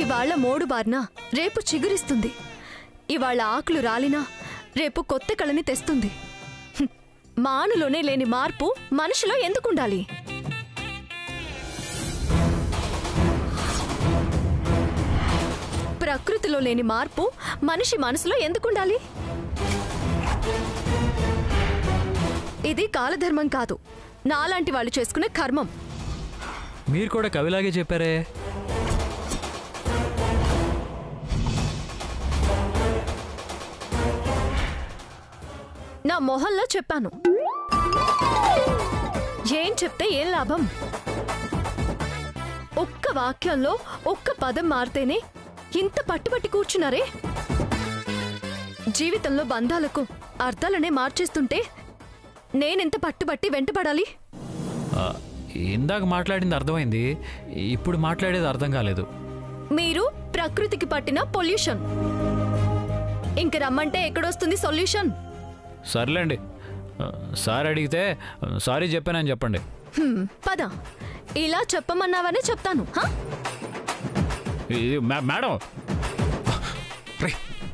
ఇవాళ మోడు బారినా రేపు చిగురిస్తుంది. ఇవాళ ఆకులు రాలినా రేపు కొత్త కళని తెస్తుంది. మానులోనే లేని మార్పు మనిషిలో ఎందుకుండాలి? ప్రకృతిలో లేని మార్పు మనిషి మనసులో ఎందుకుండాలి? ఇది కాలధర్మం కాదు, నాలాంటి వాళ్ళు చేసుకునే కర్మం. మీరు కూడా కవిలాగే చెప్పారే. నా మొహంలో చెప్పాను. ఏం చెప్తే ఏం లాభం? ఒక్క వాక్యంలో ఒక్క పదం మారితేనే ఇంత పట్టుబట్టి కూర్చున్నారే. జీవితంలో బంధాలకు అర్థాలనే మార్చేస్తుంటే నేనెంత పట్టుబట్టి వెంటపడాలి? ఇందాక మాట్లాడింది అర్థమైంది, ఇప్పుడు మాట్లాడేది అర్థం కాలేదు. మీరు ప్రకృతికి పట్టిన పొల్యూషన్. ఇంక రమ్మంటే ఎక్కడొస్తుంది సొల్యూషన్? సర్లేండి, సార్ అడిగితే సారీ చెప్పానని చెప్పండి. పద, ఇలా చెప్పమన్నావనే చెప్తాను. మేడం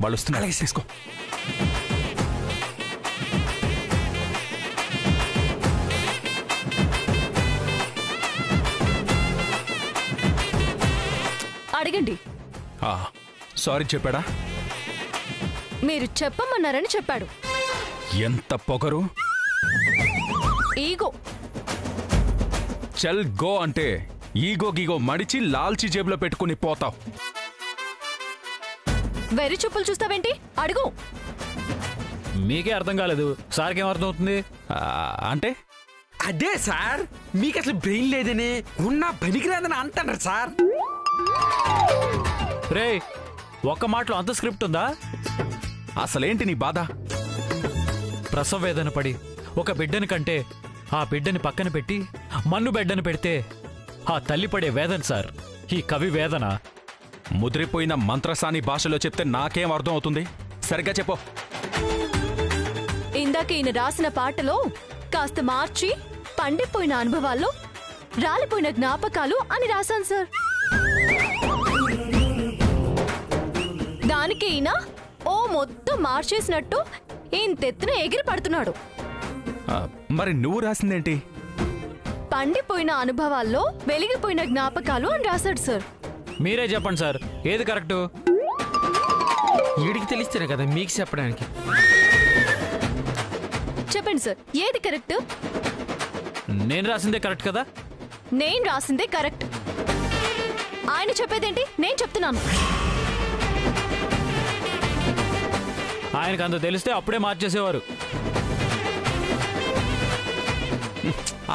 వాళ్ళు వస్తున్నా తీసుకో. అడగండి. సారీ చెప్పాడా? మీరు చెప్పమన్నారని చెప్పాడు. ఎంత పొగరు! ఈగో. చల్ గో అంటే ఈగో గీగో మడిచి లాల్చి జేబులో పెట్టుకుని పోతావు. వెర్రి చూపులు చూస్తావేంటి? అడుగు. మీకే అర్థం కాలేదు, సార్కేం అర్థం అవుతుంది? అంటే అదే సార్, మీకు అసలు బ్రెయిన్ లేదని ఉన్న పనికిరాదని అంటారు సార్. రే, ఒక్క మాటలో అంత స్క్రిప్ట్ ఉందా? అసలేంటి నీ బాధ? ప్రసవ వేదన పడి ఒక బిడ్డని కంటే ఆ బిడ్డని పక్కన పెట్టి మన్ను బిడ్డని పెడితే ఆ తల్లి పడే వేదన సార్ ఈ కవి వేదన. ముద్రిపోయిన మంత్రసాని భాషలో చెప్తే నాకేం అర్థం అవుతుంది? సరిగ్గా చెప్పు. ఇందాక ఈయన రాసిన పాటలో కాస్త మార్చి పండిపోయిన అనుభవాల్లో రాలిపోయిన జ్ఞాపకాలు అని రాశాను సార్. దానికి ఈయన ఓ మొత్తం మార్చేసినట్టు ఇంతెత్తున ఎగిరి పడుతున్నాడు. మరి నువ్వు రాసిందేంటి? పండిపోయిన అనుభవాల్లో వెలిగిపోయిన జ్ఞాపకాలు అని రాశాడు సార్. మీరే చెప్పండి సార్, ఏది కరెక్టు? వీడికి తెలిస్తేనే కదా మీకు చెప్పడానికి. చెప్పండి సార్, ఏది కరెక్ట్? నేను రాసిందే కరెక్ట్ కదా? నేను రాసిందే కరెక్ట్. ఆయన చెప్పేదేంటి? నేను చెప్తున్నాను. ఆయనకు అంత తెలిస్తే అప్పుడే మార్చేసేవారు.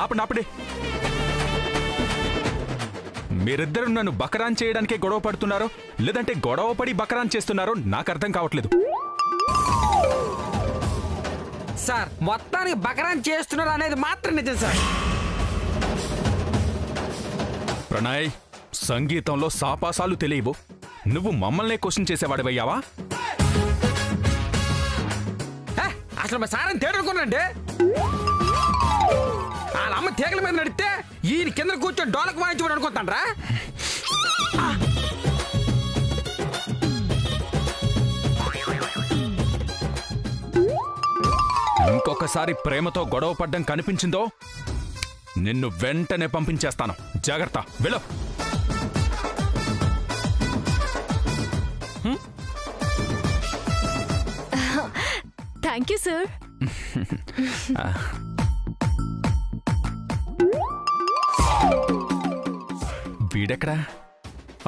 ఆపండి. మీరిద్దరు నన్ను బకరాన్ చేయడానికే గొడవ పడుతున్నారో లేదంటే గొడవ పడి బకరాన్ చేస్తున్నారో నాకు అర్థం కావట్లేదు. సార్, మొత్తానికి బకరాన్ చేస్తున్నారు అనేది మాత్రం నిజం సార్. ప్రణయ్, సంగీతంలో సాపాసాలు తెలియవు, నువ్వు మమ్మల్నే క్వశ్చన్ చేసేవాడివయ్యావా? అసలు మా సారని తేడుకున్నాండి. వాళ్ళ అమ్మ తీగల మీద నడితే ఈయన కింద కూర్చొని డోలకు వాయించుకోవడం అనుకుంటాండ్రా? ఇంకొకసారి ప్రేమతో గొడవ పడ్డం కనిపించిందో నిన్ను వెంటనే పంపించేస్తాను. జాగ్రత్త, వెళ్ళు. Thank you sir. వీడెక్కడా?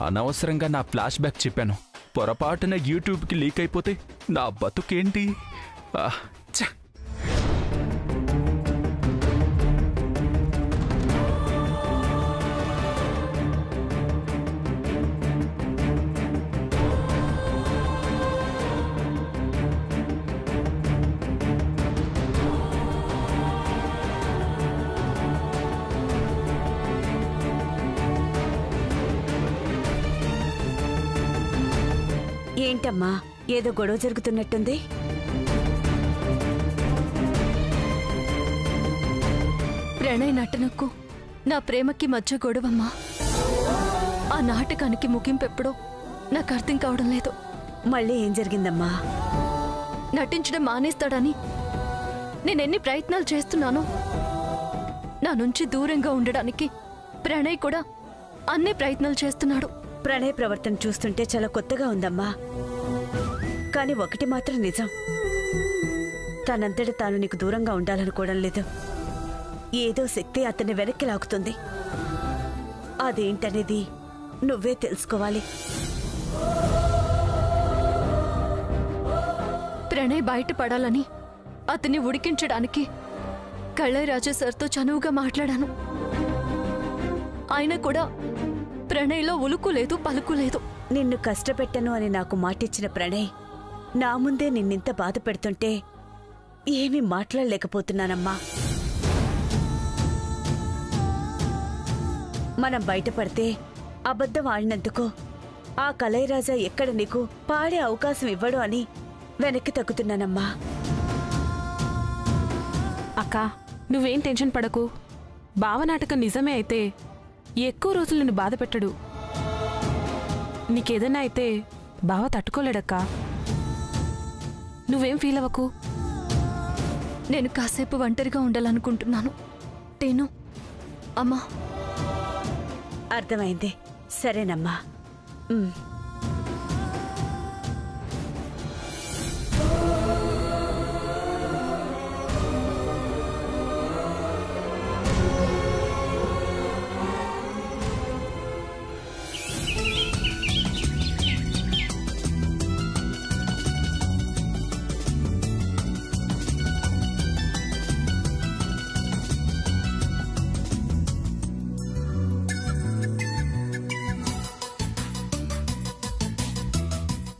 అనవసరంగా నా ఫ్లాష్ బ్యాక్ చెప్పాను. పొరపాటున యూట్యూబ్కి లీక్ అయిపోతే నా బతుకేంటి? ఏంటమ్మా, ఏదో గొడవ జరుగుతున్నట్టుంది? ప్రణయ్ నటనకు నా ప్రేమకి మధ్య గొడవమ్మా. ఆ నాటకానికి ముగింపెప్పుడో నాకు అర్థం కావడం లేదు. మళ్ళీ ఏం జరిగిందమ్మా? నటించడం మానేస్తాడని నేనెన్ని ప్రయత్నాలు చేస్తున్నాను. నా నుంచి దూరంగా ఉండడానికి ప్రణయ్ కూడా అన్ని ప్రయత్నాలు చేస్తున్నాడు. ప్రణయ్ ప్రవర్తన చూస్తుంటే చాలా కొత్తగా ఉందమ్మా. కానీ ఒకటి మాత్రం నిజం, తనంతట తాను నీకు దూరంగా ఉండాలనుకోవడం లేదు. ఏదో శక్తి అతన్ని వెనక్కి లాగుతుంది. అదేంటనేది నువ్వే తెలుసుకోవాలి. ప్రణయ్ బయటపడాలని అతన్ని ఉడికించడానికి కళైరాజా సార్తో చనువుగా మాట్లాడాను. ఆయన కూడా ప్రణయ్లో ఉలుకు లేదు, పలుకు లేదు. నిన్ను కష్టపెట్టను అని నాకు మాటిచ్చిన ప్రణయ్ నా ముందే నిన్నింత బాధ పెడుతుంటే ఏమీ మాట్లాడలేకపోతున్నానమ్మా. మనం బయటపడితే అబద్ధం ఆడినందుకు ఆ కళైరాజా ఎక్కడ నీకు పాడే అవకాశం ఇవ్వడు అని వెనక్కి తగ్గుతున్నానమ్మా. అక్క, నువ్వేం టెన్షన్ పడకు. భావనాటకం నిజమే అయితే ఎక్కువ రోజులు నిన్ను బాధ పెట్టడు. నీకేదన్నా అయితే బావ తట్టుకోలేడక్కా. నువ్వేం ఫీల్ అవ్వకు. నేను కాసేపు ఒంటరిగా ఉండాలనుకుంటున్నాను. టేను, అమ్మా. అర్థమైంది, సరేనమ్మా.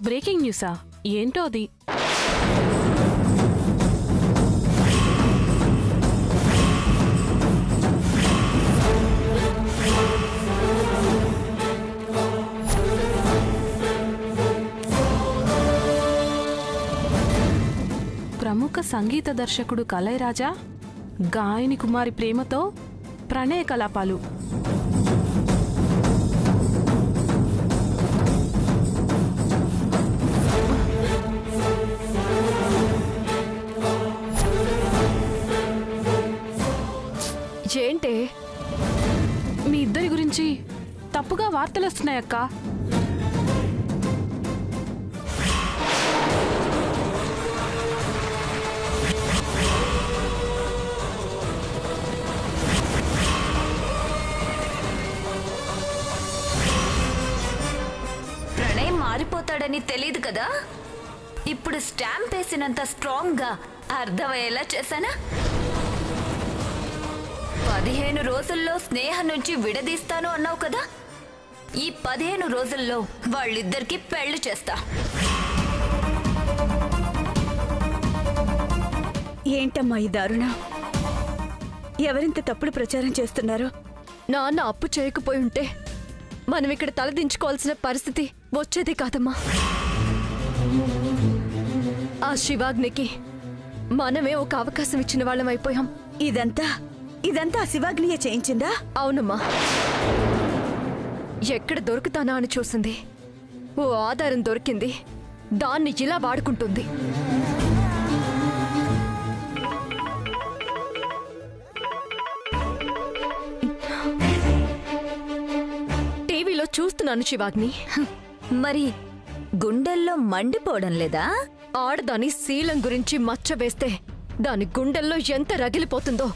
బ్రేకింగ్ న్యూసా? ఏంటో అది. ప్రముఖ సంగీత దర్శకుడు కళైరాజా గాయని కుమారి ప్రేమతో ప్రణయ కలాపాలు. ఏంటే? మీ ఇద్దరి గురించి తప్పుగా వార్తలు వస్తున్నాయక్క. ప్రణయ్ మారిపోతాడని తెలీదు కదా. ఇప్పుడు స్టాంప్ వేసినంత స్ట్రాంగ్ గా అర్థమయ్యేలా చేశానా? 15 రోజుల్లో స్నేహం నుంచి విడదీస్తాను అన్నావు కదా. ఈ 15 రోజుల్లో వాళ్ళిద్దరికి పెళ్లి చేస్తా. ఏంటమ్మా ఈ దారుణం? ఎవరింత తప్పుడు ప్రచారం చేస్తున్నారు? నాన్న అప్పు చేయకపోయి ఉంటే మనం ఇక్కడ తలదించుకోవాల్సిన పరిస్థితి వచ్చేది కాదమ్మా. ఆ శివాగ్నికి మనమే ఒక అవకాశం ఇచ్చిన వాళ్ళం అయిపోయాం. ఇదంతా ఆ శివాగ్నియే చేయించిందా? అవునమ్మా. ఎక్కడ దొరుకుతానా అని చూసింది. ఓ ఆధారం దొరికింది. దాన్ని ఇలా వాడుకుంటుంది. టీవీలో చూస్తున్నాను శివాగ్ని. మరి గుండెల్లో మండిపోవడం లేదా? ఆడదాని శీలం గురించి మచ్చ వేస్తే దాని గుండెల్లో ఎంత రగిలిపోతుందో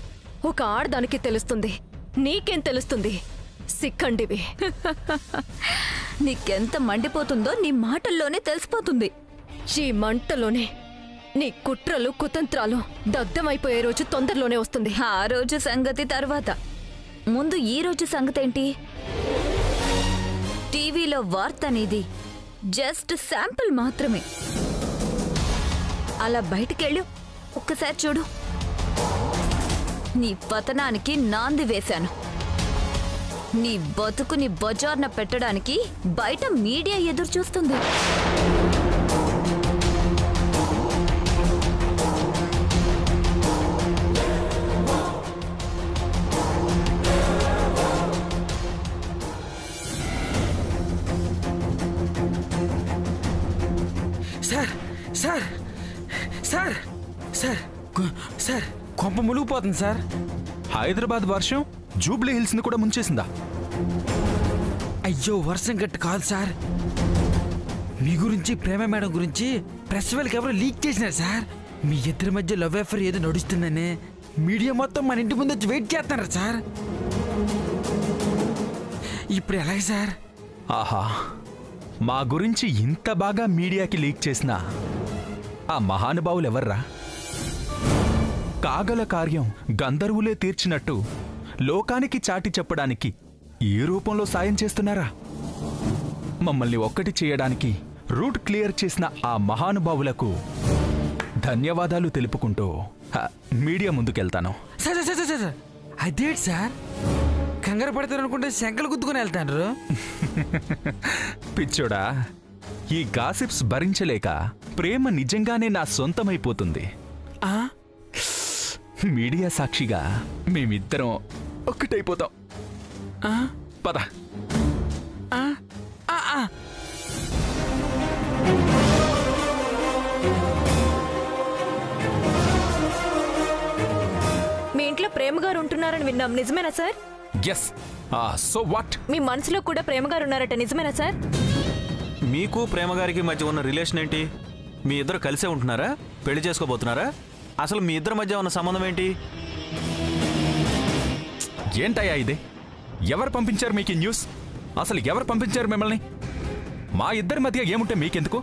ఒక ఆడదానికి తెలుస్తుంది. నీకేం తెలుస్తుంది? సిక్కండివి. నీకెంత మండిపోతుందో నీ మాటల్లోనే తెలిసిపోతుంది. ఈ మంటలోనే నీ కుట్రలు కుతంత్రాలు దగ్ధమైపోయే రోజు తొందరలోనే వస్తుంది. ఆ రోజు సంగతి తర్వాత, ముందు ఈ రోజు సంగతేంటి? టీవీలో వార్త అనేది జస్ట్ శాంపిల్ మాత్రమే. అలా బయటికెళ్ళు, ఒక్కసారి చూడు. నీ పతనానికి నాంది వేశాను. నీ బతుకుని బజార్న పెట్టడానికి బయట మీడియా ఎదురు చూస్తుంది. Sir sir sir sir sir కొంప మునిగిపోతుంది సార్. హైదరాబాద్ వర్షం జూబ్లీ హిల్స్ని కూడా ముంచేసిందా? అయ్యో వర్షం గట్టి కాదు సార్, మీ గురించి ప్రేమ మేడం గురించి ప్రెస్ వాళ్ళకి ఎవరో లీక్ చేసినారు సార్. మీ ఇద్దరి మధ్య లవ్ అఫేర్ ఏదో నడుస్తుందని మీడియా మొత్తం మన ఇంటి ముందు వచ్చి వెయిట్ చేస్తున్నారు సార్. ఇప్పుడు ఎలాగ సార్? ఆహా, మా గురించి ఇంత బాగా మీడియాకి లీక్ చేసిన ఆ మహానుభావులు ఎవర్రా? కాగల కార్యం గంధర్వులే తీర్చినట్టు లోకానికి చాటి చెప్పడానికి ఏ రూపంలో సాయం చేస్తున్నారా? మమ్మల్ని ఒక్కటి చేయడానికి రూట్ క్లియర్ చేసిన ఆ మహానుభావులకు ధన్యవాదాలు తెలుపుకుంటూ మీడియా ముందుకెళ్తాను. సార్ సార్ సార్ సార్ అదేంటి సార్, కంగారు పడతారు అనుకుంటే శంకలు గుద్దుకుని వెళ్తాండ్రు. పిచ్చోడా, ఈ గాసిప్స్ భరించలేక ప్రేమ నిజంగానే నా సొంతమైపోతుంది. మీడియా సాక్షిగా మేమిద్దరం ఒక్కటైపోతాం. పద. మీ ఇంట్లో ప్రేమ గారు ఉంటున్నారని విన్నాం, నిజమేనా సార్? ఎస్. So what? మీ మనసులో కూడా ప్రేమ గారు ఉన్నారట, నిజమేనా సార్? మీకు ప్రేమగారికి మధ్య ఉన్న రిలేషన్ ఏంటి? మీ ఇద్దరు కలిసే ఉంటున్నారా? పెళ్లి చేసుకోబోతున్నారా? అసలు మీ ఇద్దరి మధ్య ఉన్న సంబంధం ఏంటి? ఏంటయ్యా ఇది? ఎవరు పంపించారు మీకు ఈ న్యూస్? అసలు ఎవరు పంపించారు మిమ్మల్ని? మా ఇద్దరి మధ్య ఏముంటే మీకెందుకు?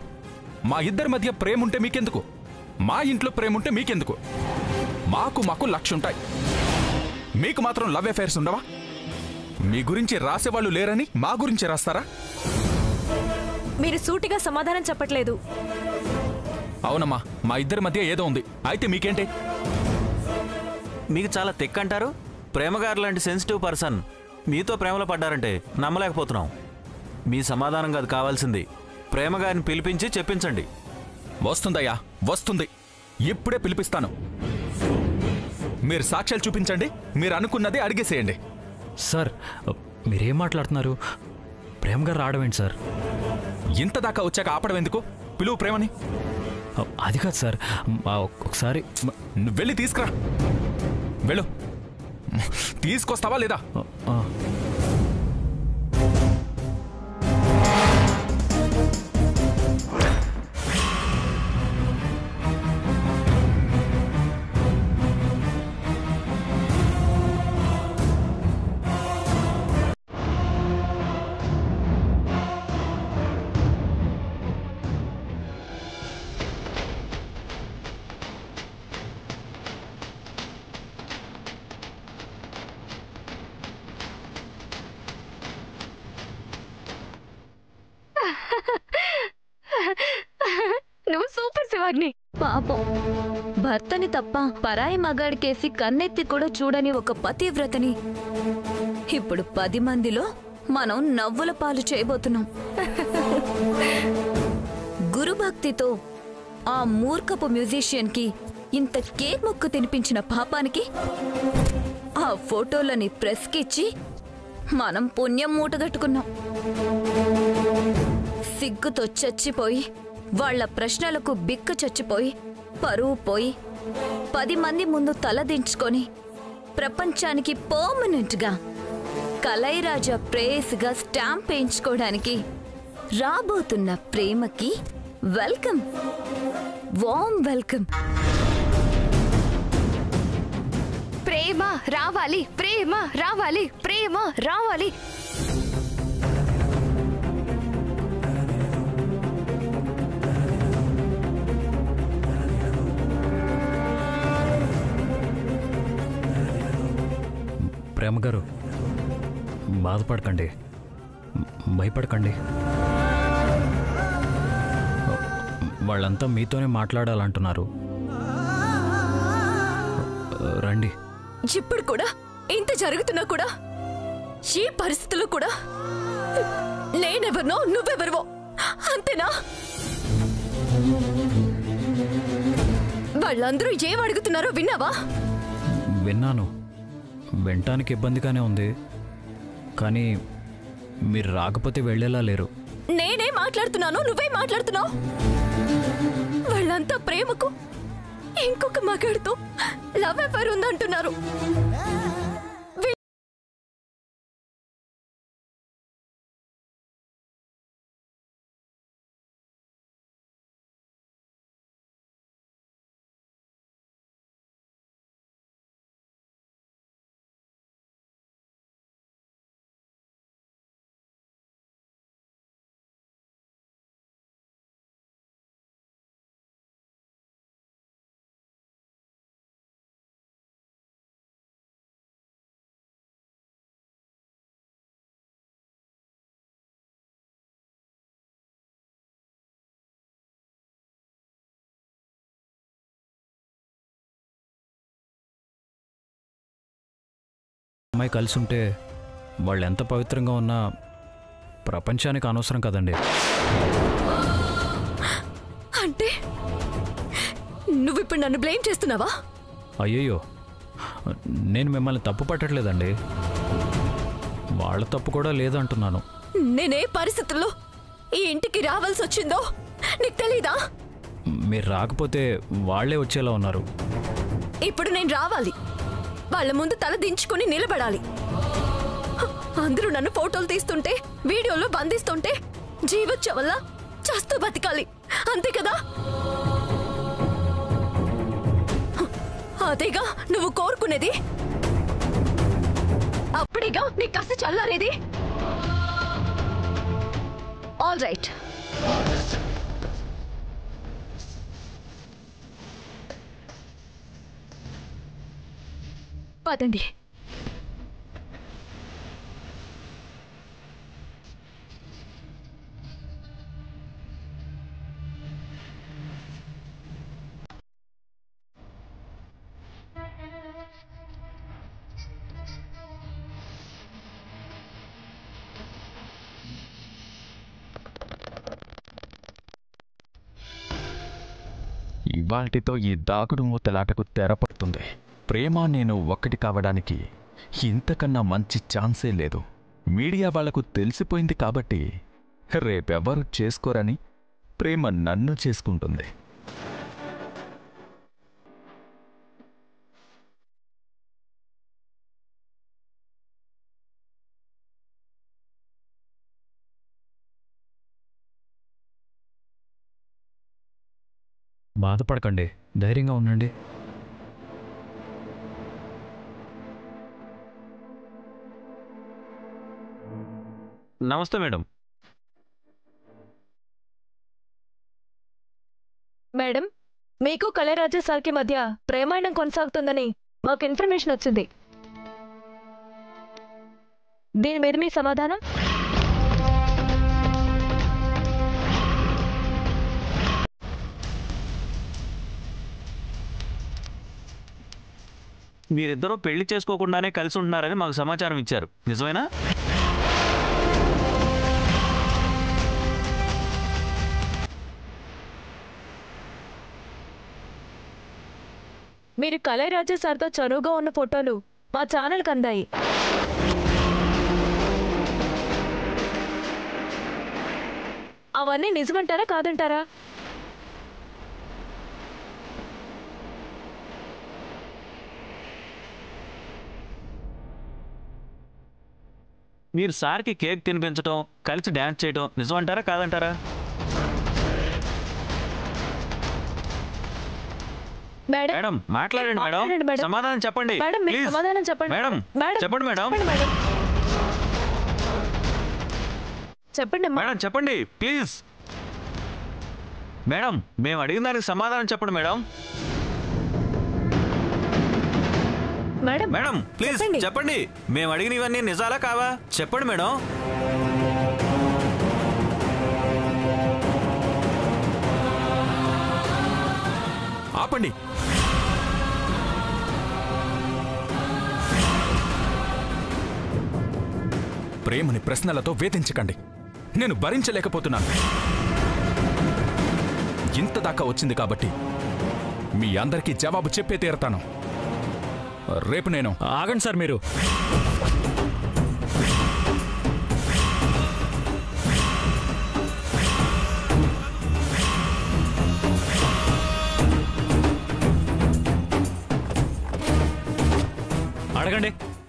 మా ఇద్దరి మధ్య ప్రేమ ఉంటే మీకెందుకు? మా ఇంట్లో ప్రేమ ఉంటే మీకెందుకు? మాకు లక్ష ఉంటాయి, మీకు మాత్రం లవ్ అఫైర్స్ ఉండవా? మీ గురించి రాసేవాళ్ళు లేరని మా గురించి రాస్తారా? మీరు సూటిగా సమాధానం చెప్పట్లేదు. అవునమ్మా, మా ఇద్దరి మధ్య ఏదో ఉంది. అయితే మీకేంటి? మీకు చాలా తెక్కంటారు. ప్రేమగారు లాంటి సెన్సిటివ్ పర్సన్ మీతో ప్రేమలో పడ్డారంటే నమ్మలేకపోతున్నాం. మీ సమాధానం కాదు కావాల్సింది, ప్రేమగారిని పిలిపించి చెప్పించండి. వస్తుందయ్యా, వస్తుంది. ఇప్పుడే పిలిపిస్తాను. మీరు సాక్ష్యాలు చూపించండి, మీరు అనుకున్నది అడిగేసేయండి. సార్, మీరేం మాట్లాడుతున్నారు? ప్రేమ గారు రావడం ఏంటి సార్? ఇంత దాకా వచ్చాక ఆపడం ఎందుకు? పిలువు ప్రేమని. అది కాదు సార్, ఒకసారి నువ్వు వెళ్ళి తీసుకురా. వెళ్ళు. తీసుకొస్తావా లేదా? నువ్వు సూపర్ శివాగ్ని. పాపం భర్తని తప్ప పరాయి మగాడికేసి కన్నెత్తి కూడా చూడని ఒక పతివ్రతని ఇప్పుడు 10 మందిలో మనం నవ్వుల పాలు చేయబోతున్నాం. గురుభక్తితో ఆ మూర్ఖపు మ్యూజిషియన్ కి ఇంత కేక్ ముక్కు తినిపించిన పాపానికి ఆ ఫోటోలని ప్రెస్కిచ్చి మనం పుణ్యం మూటగట్టుకున్నాం. సిగ్గుతో చచ్చిపోయి, వాళ్ల ప్రశ్నలకు బిక్కు చచ్చిపోయి, పరువు పోయి, 10 మంది ముందు తలదించుకొని ప్రపంచానికి పర్మనెంట్ గా కలైరాజా ప్రేయస్గా స్టాంప్ వేయించుకోవడానికి రాబోతున్న ప్రేమకి వెల్కమ్, వార్మ్ వెల్కమ్. ప్రేమ రావాలి, ప్రేమ రావాలి, ప్రేమ రావాలి. ప్రేమ గారు, బాధపడకండి, భయపడకండి. వాళ్ళంతా మీతోనే మాట్లాడాలంటున్నారు. రండి. ఇప్పుడు కూడా ఇంత జరుగుతున్నా కూడా, ఈ పరిస్థితుల్లో కూడా నేనెవరినో నువ్వెవరివో అంతేనా? వాళ్ళందరూ ఏం అడుగుతున్నారో విన్నావా? విన్నాను. వినటానికి ఇబ్బందిగానే ఉంది, కానీ మీరు రాకపోతే వెళ్ళేలా లేరు. నేనే మాట్లాడుతున్నాను, నువ్వే మాట్లాడుతున్నావు. వాళ్ళంతా ప్రేమకు ఇంకొక మగాడితో లవ్ అఫైర్ ఉందంటున్నారు. అమ్మాయి కలిసి ఉంటే వాళ్ళు ఎంత పవిత్రంగా ఉన్నా ప్రపంచానికి అనవసరం కదండి. అంటే నువ్విప్పుడు నన్ను బ్లేమ్ చేస్తున్నావా? అయ్యయ్యో, నేను మిమ్మల్ని తప్పు పట్టట్లేదండి. వాళ్ళ తప్పు కూడా లేదంటున్నాను. నేనే పరిస్థితుల్లో ఈ ఇంటికి రావాల్సి వచ్చిందో నీకు తెలీదా? మీరు రాకపోతే వాళ్లే వచ్చేలా ఉన్నారు. ఇప్పుడు నేను రావాలి, వాళ్ళ ముందు తల దించుకుని నిలబడాలి. అందరూ నన్ను ఫోటోలు తీస్తుంటే, వీడియోలో బంధిస్తుంటే జీవోత్సవల్లా చస్తూ బతకాలి, అంతే కదా? అదేగా నువ్వు కోరుకునేది. అప్పుడేగా నీ కసి చల్లారేది. ఆల్ రైట్, పదండి. ఇవాల్టితో ఈ దాగుడు మూతలాటకు తెరపడుతుంది. ప్రేమ నేను ఒక్కటి కావడానికి ఇంతకన్నా మంచి ఛాన్సే లేదు. మీడియా వాళ్లకు తెలిసిపోయింది కాబట్టి రేపెవరు చేసుకోరని ప్రేమ నన్ను చేసుకుంటుంది. బాధపడకండి, ధైర్యంగా ఉండండి. నమస్తే మేడం. మేడం, మీకు కళైరాజా సార్కి మధ్య ప్రేమాయణం కొనసాగుతుందని మాకు ఇన్ఫర్మేషన్ వచ్చింది. దీని మీద మీ సమాధానం? మీరిద్దరూ పెళ్లి చేసుకోకుండానే కలిసి ఉంటున్నారని మాకు సమాచారం ఇచ్చారు, నిజమేనా? మీరు కళైరాజా సార్తో చనువుగా ఉన్న ఫోటోలు మా ఛానల్కి అందాయి. అవన్నీ నిజమంటారా కాదంటారా? మీరు సార్కి కేక్ తినిపించడం, కలిసి డ్యాన్స్ చేయడం నిజమంటారా కాదంటారా? మేడం మాట్లాడండి మేడం, సమాధానం చెప్పండి. సమాధానం చెప్పండి మేడం, చెప్పండి మేడం. చెప్పండి మేడం, చెప్పండి ప్లీజ్. మేడం, మేము అడిగిన దానికి సమాధానం చెప్పండి మేడం. మేడం ప్లీజ్ చెప్పండి. మేము అడిగినవన్నీ నిజాలా కావా చెప్పండి మేడం. ఆపండి. ప్రేమని ప్రశ్నలతో వేధించకండి, నేను భరించలేకపోతున్నాను. ఇంతదాకా వచ్చింది కాబట్టి మీ అందరికీ జవాబు చెప్పే తీరతాను. రేపు నేను... ఆగండి సార్, మీరు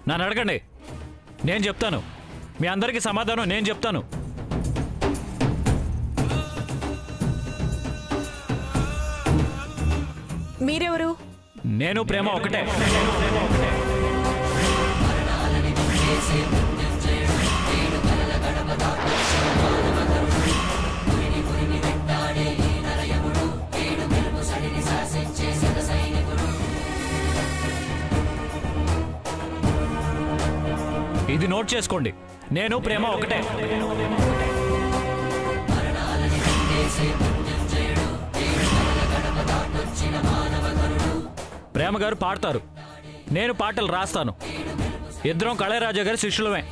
నన్ను అడగండి, నేను చెప్తాను. మీ అందరికీ సమాధానం నేను చెప్తాను. మీరెవరు? నేను ప్రేమ ఒకటే. ఇది నోట్ చేసుకోండి, నేను ప్రేమ ఒకటే. ప్రేమ గారు పాడతారు, నేను పాటలు రాస్తాను. ఇద్దరం కళైరాజా గారి శిష్యులమే.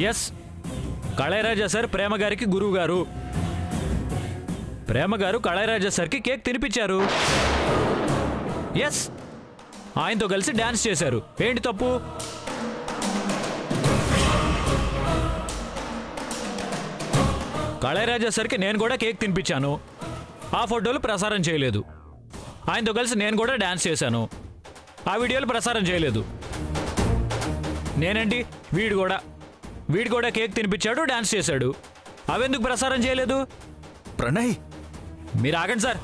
ఎస్, కళైరాజా సార్ ప్రేమ గారికి గురువు గారు. ప్రేమ గారు కళైరాజా సార్కి కేక్ తినిపించారు. ఎస్, ఆయనతో కలిసి డాన్స్ చేశారు. ఏంటి తప్పు? కళైరాజా సార్కి నేను కూడా కేక్ తినిపించాను. ఆ ఫోటోలు ప్రసారం చేయలేదు. ఆయనతో కలిసి నేను కూడా డాన్స్ చేశాను. ఆ వీడియోలు ప్రసారం చేయలేదు. నేనండి, వీడు కూడా కేక్ తినిపించాడు, డాన్స్ చేశాడు. అవెందుకు ప్రసారం చేయలేదు? ప్రణయ్, మీరు ఆగండి సార్.